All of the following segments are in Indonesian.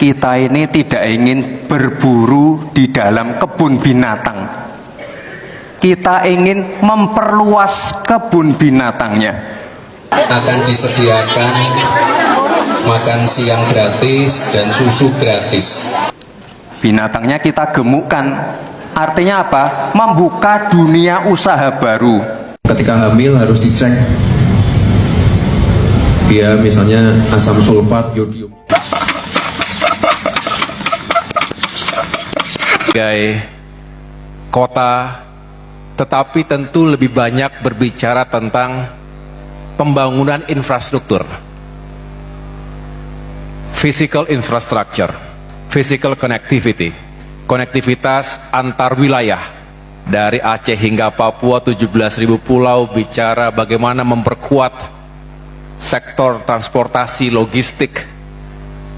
kita ini tidak ingin berburu di dalam kebun binatang. Kita ingin memperluas kebun binatangnya. Akan disediakan makan siang gratis dan susu gratis. Binatangnya kita gemukkan. Artinya apa? Membuka dunia usaha baru. Ketika hamil harus dicek dia misalnya asam sulfat, yodium. Sebagai kota, tetapi tentu lebih banyak berbicara tentang pembangunan infrastruktur, physical infrastructure, physical connectivity, konektivitas antar wilayah dari Aceh hingga Papua 17.000 pulau, bicara bagaimana memperkuat sektor transportasi logistik,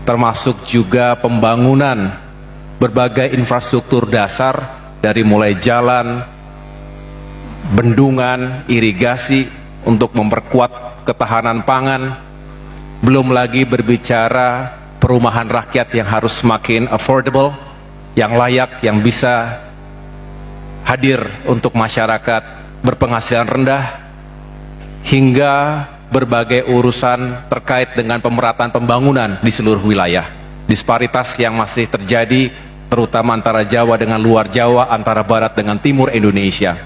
termasuk juga pembangunan berbagai infrastruktur dasar dari mulai jalan, bendungan, irigasi untuk memperkuat ketahanan pangan. Belum lagi berbicara perumahan rakyat yang harus semakin affordable, yang layak, yang bisa hadir untuk masyarakat berpenghasilan rendah, hingga berbagai urusan terkait dengan pemerataan pembangunan di seluruh wilayah. Disparitas yang masih terjadi terutama antara Jawa dengan luar Jawa, antara Barat dengan Timur Indonesia.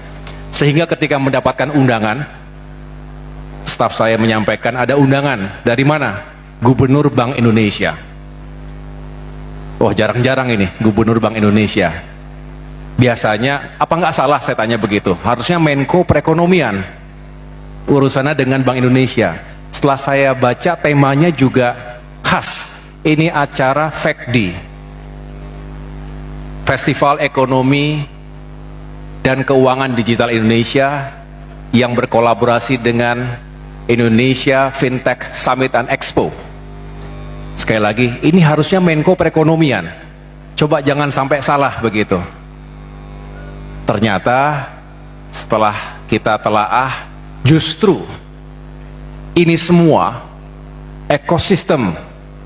Sehingga ketika mendapatkan undangan, staf saya menyampaikan ada undangan dari mana? Gubernur Bank Indonesia. Oh, jarang-jarang ini Gubernur Bank Indonesia. Biasanya, apa nggak salah saya tanya begitu? Harusnya Menko Perekonomian urusannya dengan Bank Indonesia. Setelah saya baca temanya juga khas. Ini acara FECDI, Festival Ekonomi dan Keuangan Digital Indonesia, yang berkolaborasi dengan Indonesia Fintech Summit and Expo. Sekali lagi, ini harusnya Menko Perekonomian. Coba jangan sampai salah begitu. Ternyata setelah kita telaah, justru ini semua ekosistem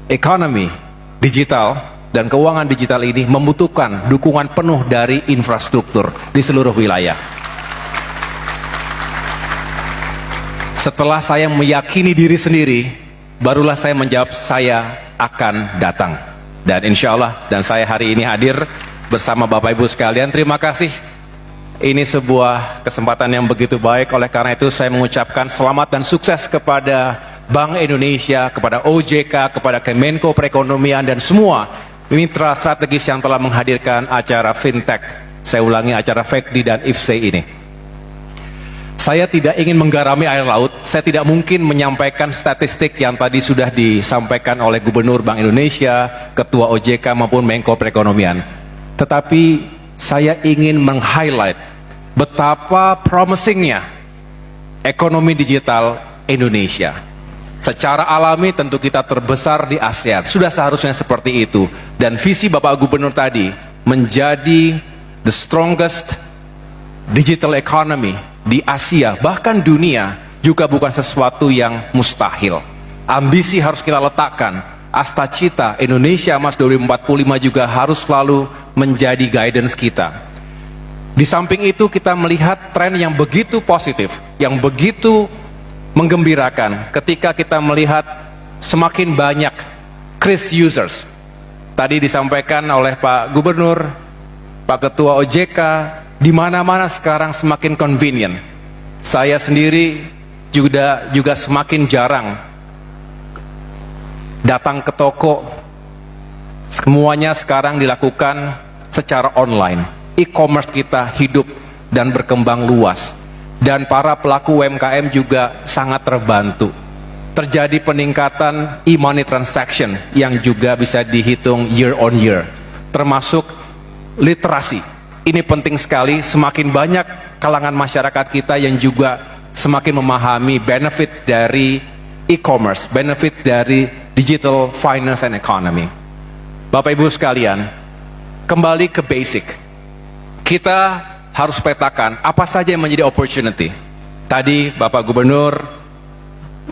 ekonomi digital dan keuangan digital ini membutuhkan dukungan penuh dari infrastruktur di seluruh wilayah. Setelah saya meyakini diri sendiri, barulah saya menjawab saya akan datang. Dan insya Allah, dan saya hari ini hadir bersama Bapak Ibu sekalian. Terima kasih. Ini sebuah kesempatan yang begitu baik. Oleh karena itu saya mengucapkan selamat dan sukses kepada Bank Indonesia, kepada OJK, kepada Kemenko Perekonomian, dan semua mitra strategis yang telah menghadirkan acara fintech. Saya ulangi, acara FECDI dan IFSE ini. Saya tidak ingin menggarami air laut. Saya tidak mungkin menyampaikan statistik yang tadi sudah disampaikan oleh Gubernur Bank Indonesia, Ketua OJK maupun Menko Perekonomian. Tetapi saya ingin meng-highlight betapa promisingnya ekonomi digital Indonesia. Secara alami tentu kita terbesar di ASEAN, sudah seharusnya seperti itu. Dan visi Bapak Gubernur tadi menjadi the strongest digital economy di Asia, bahkan dunia, juga bukan sesuatu yang mustahil. Ambisi harus kita letakkan. Asta cita Indonesia Emas 2045 juga harus selalu menjadi guidance kita. Di samping itu kita melihat tren yang begitu positif, yang begitu menggembirakan ketika kita melihat semakin banyak Kris users. Tadi disampaikan oleh Pak Gubernur, Pak Ketua OJK, di mana-mana sekarang semakin convenient. Saya sendiri juga semakin jarang datang ke toko. Semuanya sekarang dilakukan secara online. E-commerce kita hidup dan berkembang luas. Dan para pelaku UMKM juga sangat terbantu. Terjadi peningkatan e-money transaction yang juga bisa dihitung year on year. Termasuk literasi. Ini penting sekali, semakin banyak kalangan masyarakat kita yang juga semakin memahami benefit dari e-commerce, benefit dari digital finance and economy. Bapak Ibu sekalian, kembali ke basic. Kita harus petakan apa saja yang menjadi opportunity. Tadi Bapak Gubernur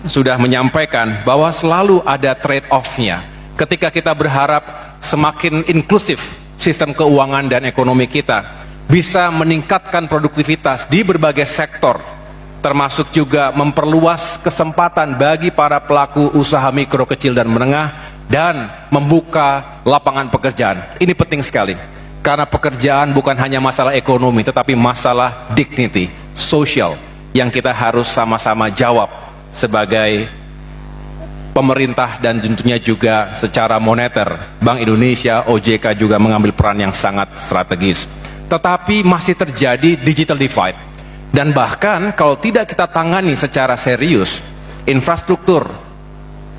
sudah menyampaikan bahwa selalu ada trade off-nya. ketika kita berharap semakin inklusif sistem keuangan dan ekonomi kita, bisa meningkatkan produktivitas di berbagai sektor, termasuk juga memperluas kesempatan bagi para pelaku usaha mikro, kecil, dan menengah, dan membuka lapangan pekerjaan. Ini penting sekali, karena pekerjaan bukan hanya masalah ekonomi, tetapi masalah dignity, sosial, yang kita harus sama-sama jawab sebagai pemerintah dan tentunya juga secara moneter. Bank Indonesia, OJK juga mengambil peran yang sangat strategis. Tetapi masih terjadi digital divide. Dan bahkan kalau tidak kita tangani secara serius, infrastruktur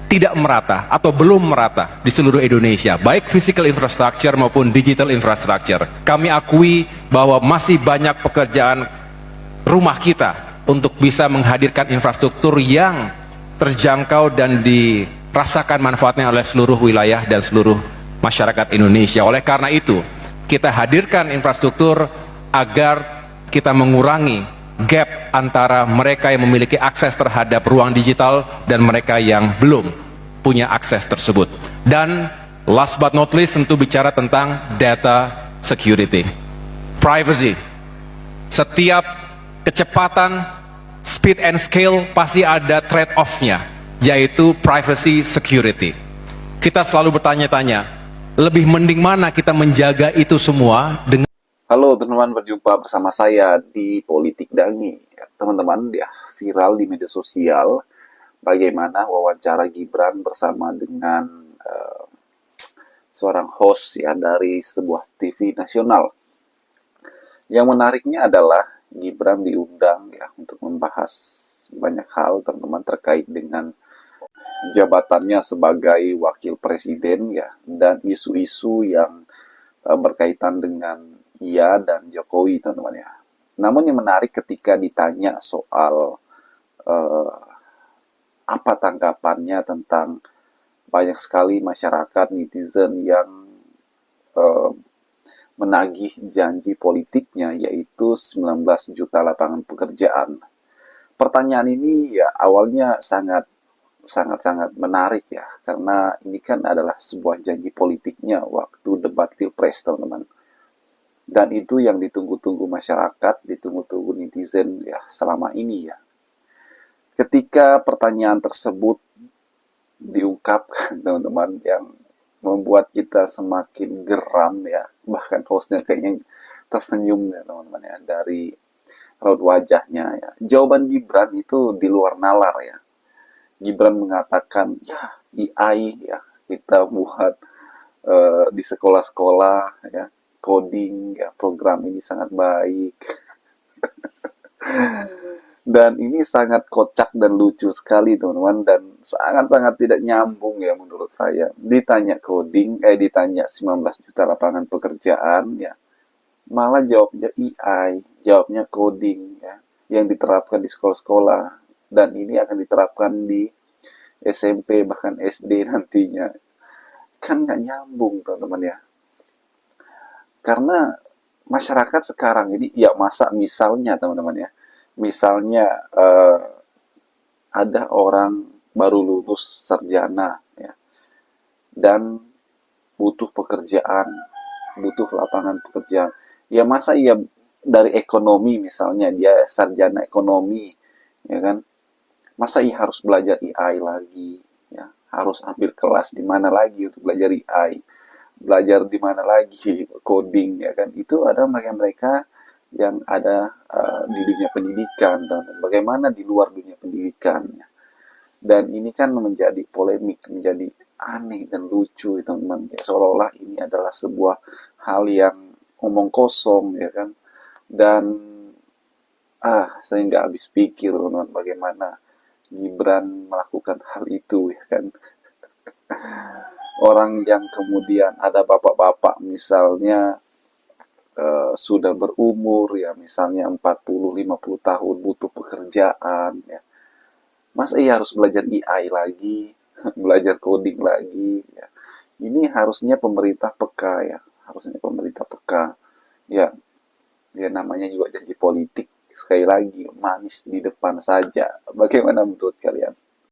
tidak merata atau belum merata di seluruh Indonesia, baik physical infrastructure maupun digital infrastructure. Kami akui bahwa masih banyak pekerjaan rumah kita untuk bisa menghadirkan infrastruktur yang terjangkau dan dirasakan manfaatnya oleh seluruh wilayah dan seluruh masyarakat Indonesia. Oleh karena itu, kita hadirkan infrastruktur agar kita mengurangi gap antara mereka yang memiliki akses terhadap ruang digital dan mereka yang belum punya akses tersebut. Dan last but not least, tentu bicara tentang data security, privacy. Setiap kecepatan, speed and scale pasti ada trade-off-nya, yaitu privacy security. Kita selalu bertanya-tanya, lebih mending mana kita menjaga itu semua dengan... Halo teman-teman, berjumpa bersama saya di Politik Dangi. Teman-teman, ya, viral di media sosial bagaimana wawancara Gibran bersama dengan seorang host ya dari sebuah TV nasional. Yang menariknya adalah Gibran diundang ya untuk membahas banyak hal teman-teman terkait dengan jabatannya sebagai wakil presiden ya, dan isu-isu yang berkaitan dengan ia dan Jokowi teman-teman ya. Namun yang menarik ketika ditanya soal apa tanggapannya tentang banyak sekali masyarakat netizen yang menagih janji politiknya, yaitu 19 juta lapangan pekerjaan. Pertanyaan ini ya awalnya sangat menarik ya, karena ini kan adalah sebuah janji politiknya waktu debat Pilpres teman-teman. Dan itu yang ditunggu-tunggu masyarakat, ditunggu-tunggu netizen ya selama ini ya. Ketika pertanyaan tersebut diungkapkan teman-teman, yang membuat kita semakin geram ya, bahkan hostnya kayaknya tersenyum ya teman-teman ya dari raut wajahnya ya. Jawaban Gibran itu di luar nalar ya. Gibran mengatakan ya AI ya kita buat di sekolah-sekolah ya, coding ya, program ini sangat baik. Dan ini sangat kocak dan lucu sekali teman-teman, dan sangat-sangat tidak nyambung ya menurut saya. Ditanya coding, ditanya 19 juta lapangan pekerjaan ya, malah jawabnya AI, jawabnya coding ya, yang diterapkan di sekolah-sekolah, dan ini akan diterapkan di SMP bahkan SD nantinya. Kan nggak nyambung teman-teman ya. Karena masyarakat sekarang ini ya, masa misalnya teman-teman ya, misalnya ada orang baru lulus sarjana ya, dan butuh pekerjaan, butuh lapangan pekerjaan. Ya masa ia dari ekonomi, misalnya dia sarjana ekonomi, ya kan? Masa ia harus belajar AI lagi, ya? Harus ambil kelas di mana lagi untuk belajar AI? Belajar di mana lagi coding, ya kan? Itu ada mereka-mereka yang ada di dunia pendidikan, dan bagaimana di luar dunia pendidikan. Dan ini kan menjadi polemik, menjadi aneh dan lucu teman-teman. Ya, seolah-olah ini adalah sebuah hal yang omong kosong ya kan. Dan saya nggak habis pikir teman-teman, bagaimana Gibran melakukan hal itu ya kan. Orang yang kemudian ada bapak-bapak misalnya sudah berumur ya, misalnya 40-50 tahun, butuh pekerjaan ya. Masa ia harus belajar AI lagi, belajar coding lagi ya. Ini harusnya pemerintah peka ya, harusnya pemerintah peka ya. Ya namanya juga janji politik, sekali lagi manis di depan saja. Bagaimana menurut kalian?